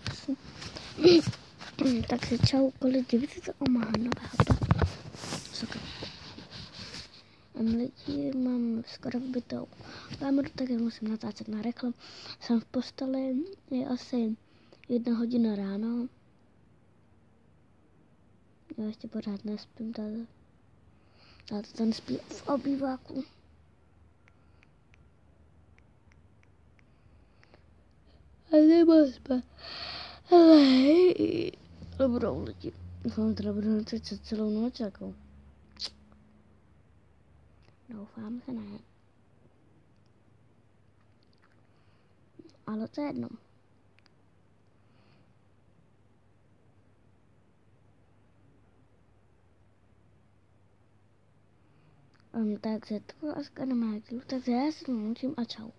zápasu. Takže čau, kolik lidi, to má nového sakra. Lidi, mám skoro vbitou kameru, tak musím natáčet na rychlo. Jsem v posteli, je asi 1 hodina ráno. Já ještě pořád nespím tady. Ale to ten spí v obýváku. A nebo spát. Ale budou lidi. Teda budu natáčet celou noc jako. Doufám, že ne. Ale to je jedno. Takže to bylo asi na mé dílu, takže já se musím a čau.